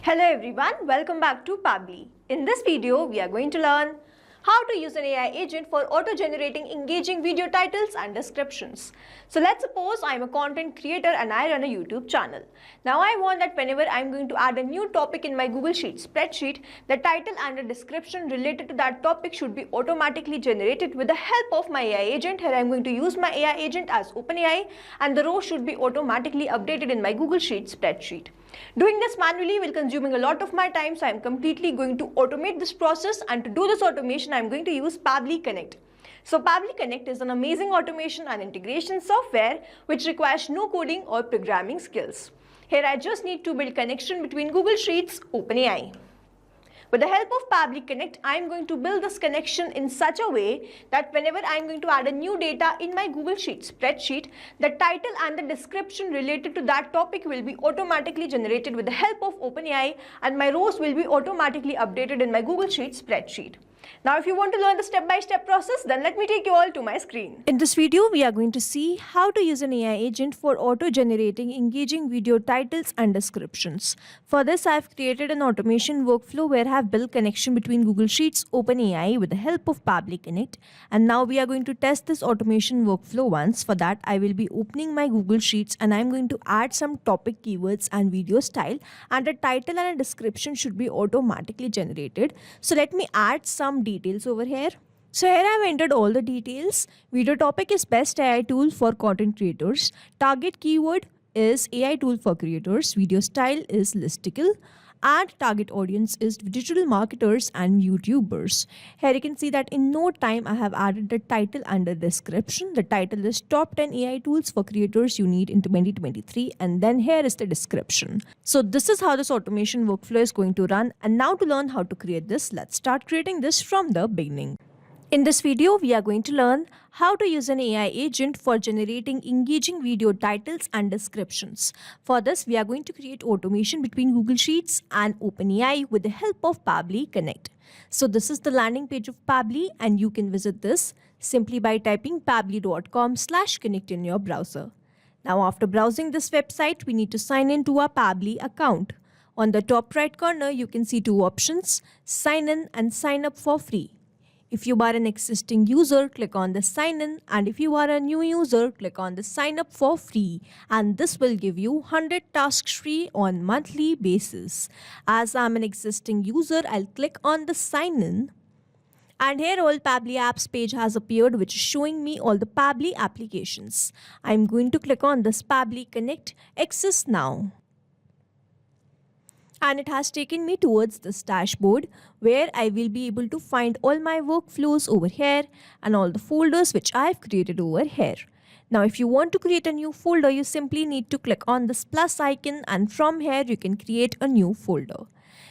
Hello everyone, welcome back to Pabbly. In this video, we are going to learn how to use an AI agent for auto-generating engaging video titles and descriptions. So let's suppose I'm a content creator and I run a YouTube channel. Now I want that whenever I'm going to add a new topic in my Google Sheets spreadsheet, the title and the description related to that topic should be automatically generated with the help of my AI agent. Here I'm going to use my AI agent as OpenAI, and the row should be automatically updated in my Google Sheets spreadsheet. Doing this manually will consuming a lot of my time, so I'm completely going to automate this process, and to do this automation I'm going to use Pabbly Connect. So Pabbly Connect is an amazing automation and integration software which requires no coding or programming skills. Here I just need to build connection between Google Sheets, OpenAI. With the help of Pabbly Connect, I am going to build this connection in such a way that whenever I am going to add a new data in my Google Sheets spreadsheet, the title and the description related to that topic will be automatically generated with the help of OpenAI, and my rows will be automatically updated in my Google Sheets spreadsheet. Now, if you want to learn the step-by-step process, then let me take you all to my screen. In this video, we are going to see how to use an AI agent for auto-generating engaging video titles and descriptions. For this, I have created an automation workflow where I have built connection between Google Sheets, OpenAI with the help of Pabbly Connect. And now we are going to test this automation workflow once. For that, I will be opening my Google Sheets and I am going to add some topic keywords and video style, and a title and a description should be automatically generated. So let me add some details over here. So here I have entered all the details. Video topic is best AI tool for content creators. Target keyword is AI tool for creators. Video style is listicle. And target audience is digital marketers and YouTubers. Here you can see that in no time I have added the title and the description. The title is top 10 AI tools for creators you need in 2023, and then here is the description. So this is how this automation workflow is going to run. And now to learn how to create this, let's start creating this from the beginning. In this video, we are going to learn how to use an AI agent for generating engaging video titles and descriptions. For this, we are going to create automation between Google Sheets and OpenAI with the help of Pabbly Connect. So this is the landing page of Pabbly, and you can visit this simply by typing pabbly.com/connect in your browser. Now, after browsing this website, we need to sign in to our Pabbly account. On the top right corner, you can see two options: sign in and sign up for free. If you are an existing user, click on the sign in, and if you are a new user, click on the sign up for free, and this will give you 100 tasks free on monthly basis. As I'm an existing user, I'll click on the sign in, and here all Pabbly apps page has appeared, which is showing me all the Pabbly applications. I'm going to click on this Pabbly Connect Access Now. And it has taken me towards this dashboard where I will be able to find all my workflows over here and all the folders which I have created over here. Now, if you want to create a new folder, you simply need to click on this plus icon, and from here you can create a new folder.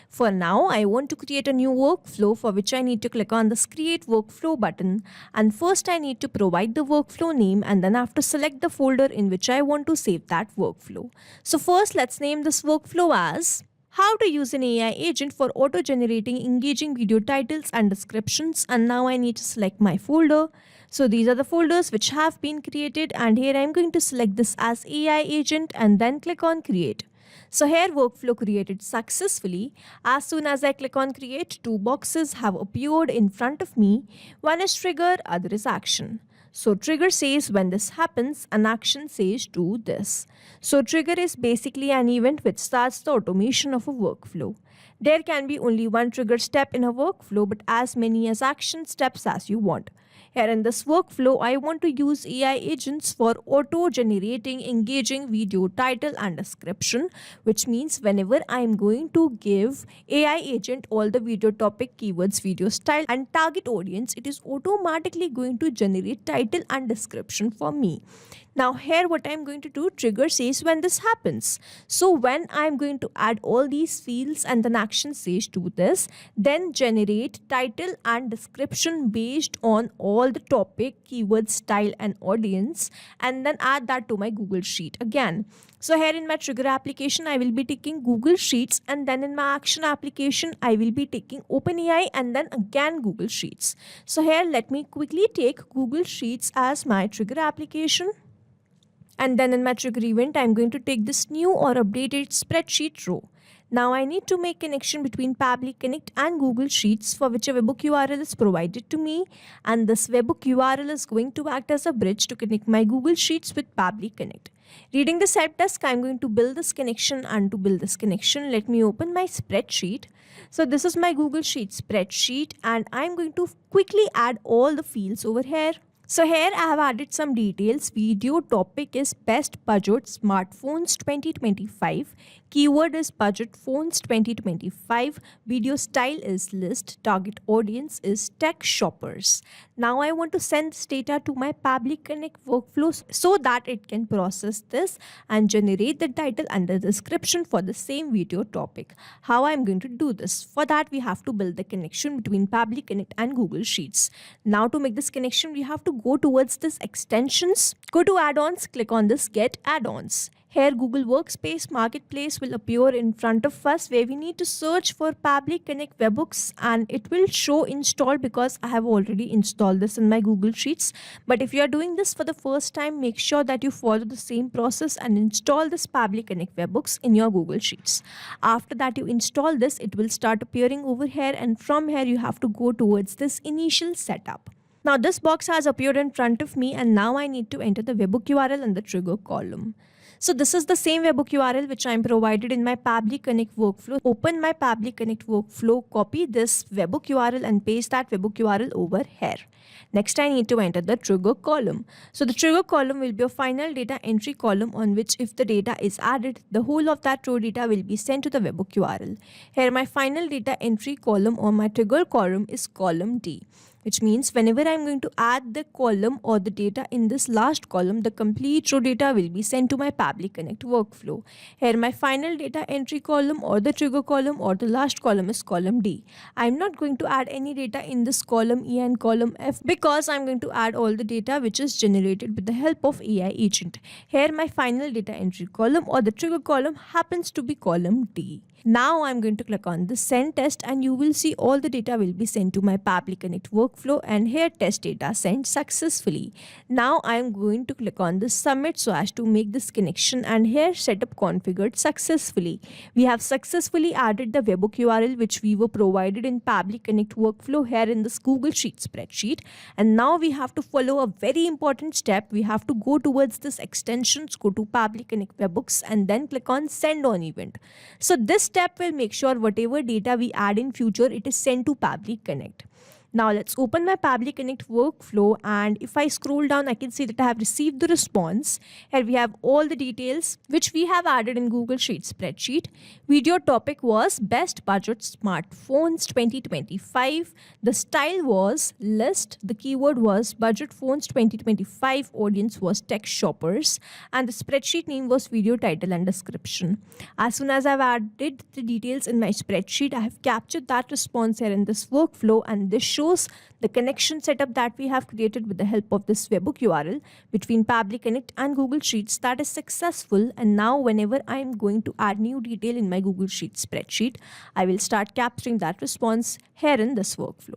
For now, I want to create a new workflow, for which I need to click on this create workflow button, and first I need to provide the workflow name, and then I have to select the folder in which I want to save that workflow. So first, let's name this workflow as how to use an AI agent for auto-generating engaging video titles and descriptions, and now I need to select my folder. So these are the folders which have been created, and here I'm going to select this as AI agent and then click on create. So here workflow created successfully. As soon as I click on create, two boxes have appeared in front of me. One is trigger, other is action. So trigger says when this happens, and action says do this. So trigger is basically an event which starts the automation of a workflow. There can be only one trigger step in a workflow, but as many as action steps as you want. Here in this workflow, I want to use AI agents for auto-generating engaging video title and description, which means whenever I am going to give AI agent all the video topic, keywords, video style and target audience, it is automatically going to generate title and description for me. Now here what I'm going to do, trigger says when this happens. So when I'm going to add all these fields and then action says do this, then generate title and description based on all the topic, keyword, style and audience, and then add that to my Google Sheet again. So here in my trigger application, I will be taking Google Sheets, and then in my action application, I will be taking OpenAI and then again Google Sheets. So here let me quickly take Google Sheets as my trigger application. And then in my trigger event, I'm going to take this new or updated spreadsheet row. Now I need to make connection between Pabbly Connect and Google Sheets, for which a webhook URL is provided to me, and this webhook URL is going to act as a bridge to connect my Google Sheets with Pabbly Connect. Reading this help desk, I'm going to build this connection, and to build this connection, let me open my spreadsheet. So this is my Google Sheets spreadsheet, and I'm going to quickly add all the fields over here. So here I have added some details. Video topic is best budget smartphones 2025. Keyword is budget phones 2025. Video style is list. Target audience is tech shoppers. Now I want to send this data to my Pabbly Connect workflow so that it can process this and generate the title and the description for the same video topic. How I'm going to do this? For that, we have to build the connection between Pabbly Connect and Google Sheets. Now to make this connection, we have to go towards this extensions. Go to add-ons, click on this get add-ons. Here Google Workspace Marketplace will appear in front of us, where we need to search for Pabbly Connect webhooks, and it will show install because I have already installed this in my Google Sheets. But if you are doing this for the first time, make sure that you follow the same process and install this Pabbly Connect webhooks in your Google Sheets. After that you install this, it will start appearing over here, and from here you have to go towards this initial setup. Now this box has appeared in front of me, and now I need to enter the webhook URL in the trigger column. So this is the same webhook URL which I am provided in my Pabbly Connect workflow. Open my Pabbly Connect workflow, copy this webhook URL and paste that webhook URL over here. Next, I need to enter the trigger column. So the trigger column will be a final data entry column on which, if the data is added, the whole of that raw data will be sent to the webhook URL. Here my final data entry column or my trigger column is column D, which means whenever I'm going to add the column or the data in this last column, the complete raw data will be sent to my Pabbly Connect workflow. Here my final data entry column or the trigger column or the last column is column D. I'm not going to add any data in this column E and column F because I'm going to add all the data which is generated with the help of AI agent. Here my final data entry column or the trigger column happens to be column D. Now I'm going to click on the send test, and you will see all the data will be sent to my Pabbly Connect workflow, and here test data sent successfully. Now I'm going to click on the submit so as to make this connection, and here setup configured successfully. We have successfully added the webhook URL which we were provided in Pabbly Connect workflow here in this Google Sheets spreadsheet, and now we have to follow a very important step. We have to go towards this extensions, go to Pabbly Connect webhooks, and then click on send on event. So this step will make sure whatever data we add in future, it is sent to Pabbly Connect. Now let's open my Pabbly Connect workflow, and if I scroll down, I can see that I have received the response. Here we have all the details which we have added in Google Sheets spreadsheet. Video topic was best budget smartphones 2025. The style was list. The keyword was budget phones 2025. Audience was tech shoppers, and the spreadsheet name was video title and description. As soon as I've added the details in my spreadsheet, I have captured that response here in this workflow, and this shows the connection setup that we have created with the help of this webhook URL between Pabbly Connect and Google Sheets. That is successful, and now whenever I am going to add new detail in my Google Sheets spreadsheet, I will start capturing that response here in this workflow.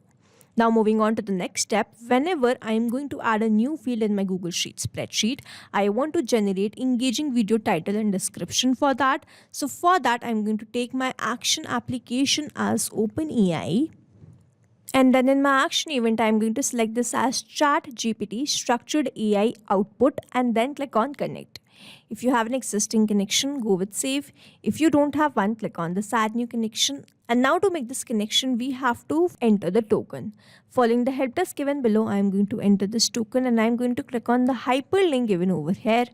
Now moving on to the next step, whenever I am going to add a new field in my Google Sheets spreadsheet, I want to generate engaging video title and description for that. So for that, I'm going to take my action application as OpenAI. And then in my action event, I'm going to select this as ChatGPT structured AI output and then click on connect. If you have an existing connection, go with save. If you don't have one, click on this add new connection. And now to make this connection, we have to enter the token. Following the help desk given below, I'm going to enter this token, and I'm going to click on the hyperlink given over here.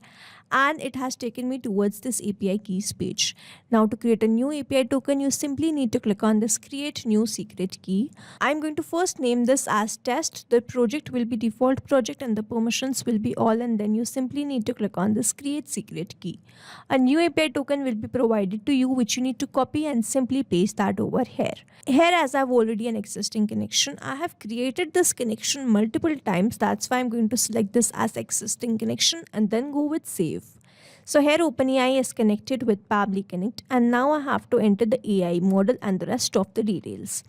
And it has taken me towards this API keys page. Now to create a new API token, you simply need to click on this create new secret key. I'm going to first name this as test. The project will be default project and the permissions will be all, and then you simply need to click on this create secret key. A new API token will be provided to you, which you need to copy and simply paste that over here. Here, as I have already an existing connection, I have created this connection multiple times. That's why I'm going to select this as existing connection and then go with save. So here OpenAI is connected with Pabbly Connect, and now I have to enter the AI model and the rest of the details.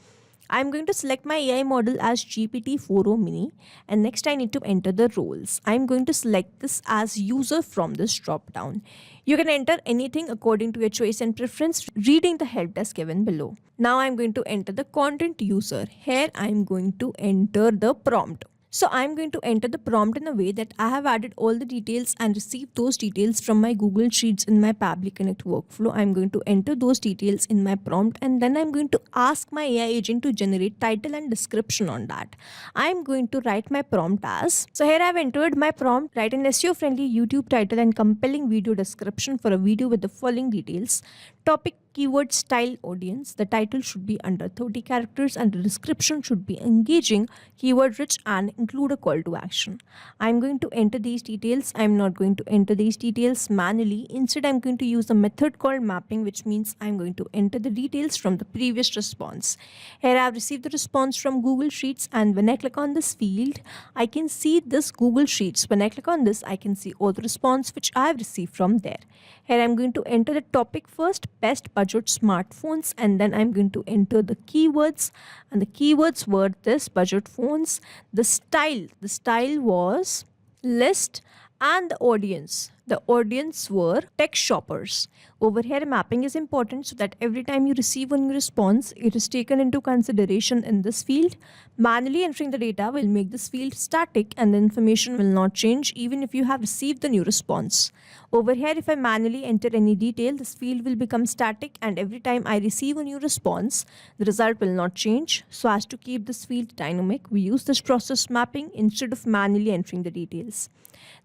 I'm going to select my AI model as GPT-4o Mini, and next I need to enter the roles. I'm going to select this as user from this drop down. You can enter anything according to your choice and preference, reading the help desk given below. Now I'm going to enter the content user. Here I'm going to enter the prompt. So I'm going to enter the prompt in a way that I have added all the details and received those details from my Google Sheets in my Pabbly Connect workflow. I'm going to enter those details in my prompt, and then I'm going to ask my AI agent to generate title and description on that. I'm going to write my prompt as, so here I've entered my prompt, write an SEO-friendly YouTube title and compelling video description for a video with the following details. Topic, keyword, style, audience. The title should be under 30 characters and the description should be engaging, keyword rich, and include a call to action. I'm going to enter these details. I'm not going to enter these details manually. Instead, I'm going to use a method called mapping, which means I'm going to enter the details from the previous response. Here I've received the response from Google Sheets, and when I click on this field, I can see this Google Sheets. When I click on this, I can see all the response which I've received from there. Here I'm going to enter the topic first, best budget smartphones, and then I'm going to enter the keywords, and the keywords were this budget phones. The style was list, and the audience were tech shoppers. Over here, mapping is important so that every time you receive a new response, it is taken into consideration in this field. Manually entering the data will make this field static and the information will not change even if you have received the new response. Over here, if I manually enter any detail, this field will become static, and every time I receive a new response, the result will not change. So as to keep this field dynamic, we use this process mapping instead of manually entering the details.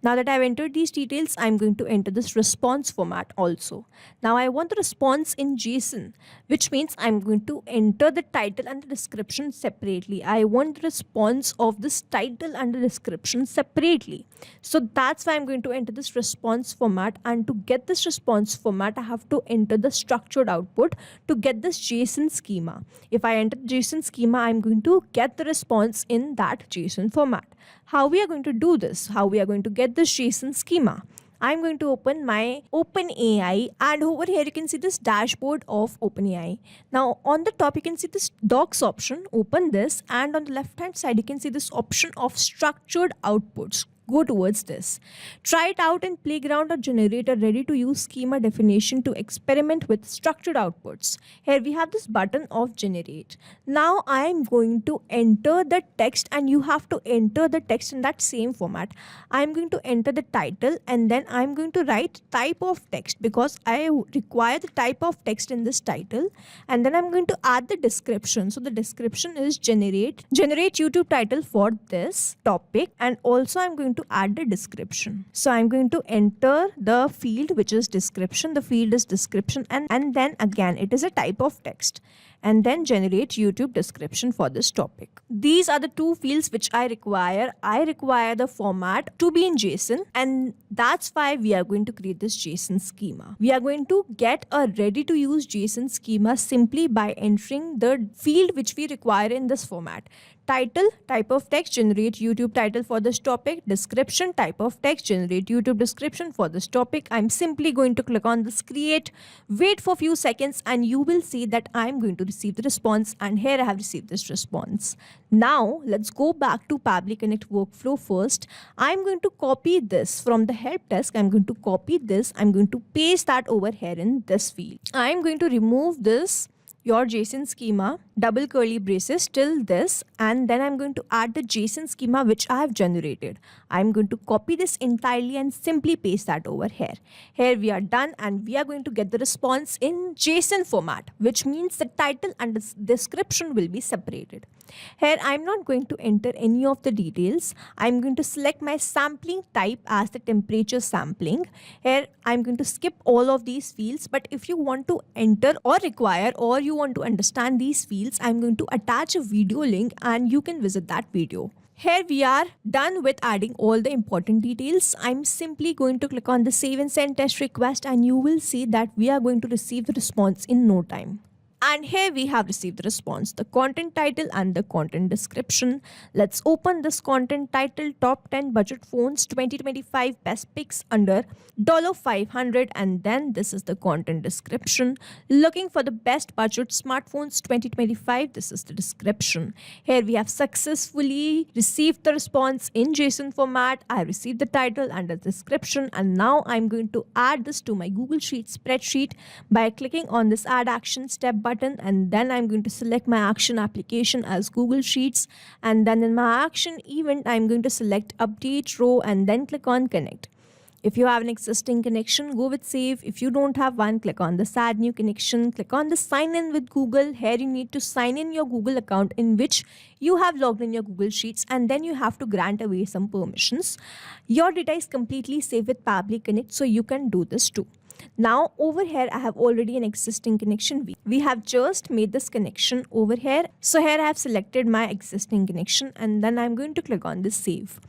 Now that I've entered these details, I'm going to enter this response format also. Now I want the response in JSON, which means I'm going to enter the title and the description separately. I want the response of this title and the description separately. So that's why I'm going to enter this response format, and to get this response format, I have to enter the structured output to get this JSON schema. If I enter the JSON schema, I'm going to get the response in that JSON format. How we are going to do this? How we are going to get this JSON schema? I'm going to open my OpenAI, and over here you can see this dashboard of OpenAI. Now on the top you can see this docs option. Open this, and on the left hand side you can see this option of structured outputs. Go towards this. Try it out in Playground or generate a ready-to-use schema definition to experiment with structured outputs. Here we have this button of generate. Now I am going to enter the text, and you have to enter the text in that same format. I am going to enter the title, and then I am going to write type of text because I require the type of text in this title, and then I'm going to add the description. So the description is generate YouTube title for this topic, and also I'm going to add the description. So I'm going to enter the field which is description. The field is description, and then again it is a type of text, and then generate YouTube description for this topic. These are the two fields which I require. I require the format to be in JSON, and that's why we are going to create this JSON schema. We are going to get a ready to use JSON schema simply by entering the field which we require in this format. Title, type of text, generate YouTube title for this topic. Description, type of text, generate YouTube description for this topic. I'm simply going to click on this create, wait for a few seconds, and you will see that I'm going to receive the response, and here I have received this response. Now let's go back to Pabbly Connect workflow first. I'm going to copy this from the help desk. I'm going to copy this. I'm going to paste that over here in this field. I'm going to remove this your JSON schema, double curly braces till this, and then I'm going to add the JSON schema which I have generated. I'm going to copy this entirely and simply paste that over here. Here we are done, and we are going to get the response in JSON format, which means the title and the description will be separated. Here I'm not going to enter any of the details. I'm going to select my sampling type as the temperature sampling. Here I'm going to skip all of these fields, but if you want to enter or require, or you want to understand these fields, I'm going to attach a video link and you can visit that video. Here we are done with adding all the important details. I'm simply going to click on the save and send test request, and you will see that we are going to receive the response in no time. And here we have received the response, the content title and the content description. Let's open this content title, top 10 budget phones 2025 best picks under $500, and then this is the content description. Looking for the best budget smartphones 2025, this is the description. Here we have successfully received the response in JSON format. I received the title and the description, and now I'm going to add this to my Google Sheets spreadsheet by clicking on this add action step button, and then I'm going to select my action application as Google Sheets, and then in my action event I'm going to select update row and then click on connect. If you have an existing connection, go with save. If you don't have one, click on this add new connection, click on the sign in with Google. Here you need to sign in your Google account in which you have logged in your Google Sheets, and then you have to grant away some permissions. Your data is completely safe with Pabbly Connect, so you can do this too. Now over here I have already an existing connection. We have just made this connection over here. So here I have selected my existing connection, and then I'm going to click on this save.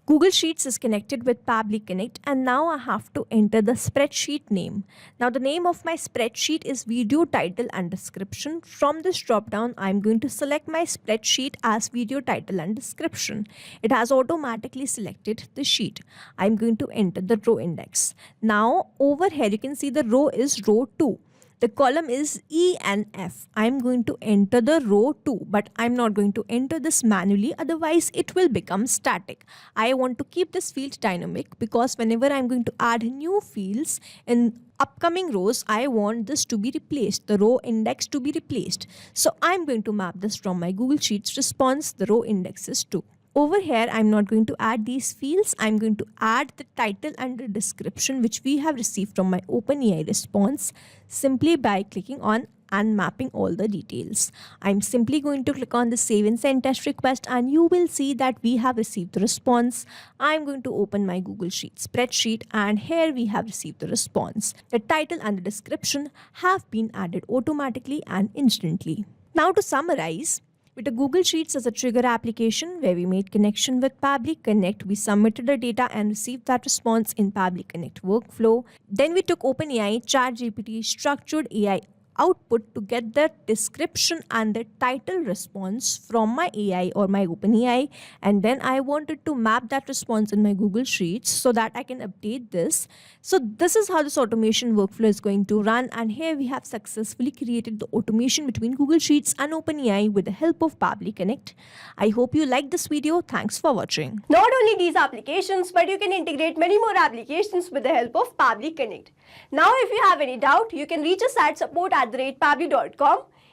Google Sheets is connected with Pabbly Connect, and now I have to enter the spreadsheet name. Now the name of my spreadsheet is video title and description. From this drop down, I'm going to select my spreadsheet as video title and description. It has automatically selected the sheet. I'm going to enter the row index. Now over here you can see the row is row 2. The column is E and F. I'm going to enter the row 2, but I'm not going to enter this manually, otherwise it will become static. I want to keep this field dynamic because whenever I'm going to add new fields in upcoming rows, I want this to be replaced, the row index to be replaced. So I'm going to map this from my Google Sheets response, the row indexes to. Over here, I'm not going to add these fields. I'm going to add the title and the description which we have received from my OpenAI response simply by clicking on and mapping all the details. I'm simply going to click on the save and send test request, and you will see that we have received the response. I'm going to open my Google Sheets spreadsheet, and here we have received the response. The title and the description have been added automatically and instantly. Now to summarize, with the Google Sheets as a trigger application where we made connection with Pabbly Connect, we submitted the data and received that response in Pabbly Connect workflow. Then we took OpenAI, ChatGPT, structured AI output to get the description and the title response from my AI or my OpenAI, and then I wanted to map that response in my Google Sheets so that I can update this. So this is how this automation workflow is going to run, and here we have successfully created the automation between Google Sheets and OpenAI with the help of Pabbly Connect. I hope you liked this video. Thanks for watching. Not only these applications, but you can integrate many more applications with the help of Pabbly Connect. Now if you have any doubt, you can reach us at support@pabbly.com.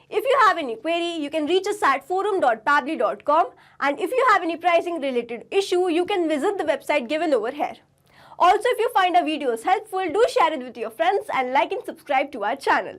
If you have any query, you can reach us at forum.pabbly.com, and if you have any pricing related issue, you can visit the website given over here. Also, if you find our videos helpful, do share it with your friends and like and subscribe to our channel.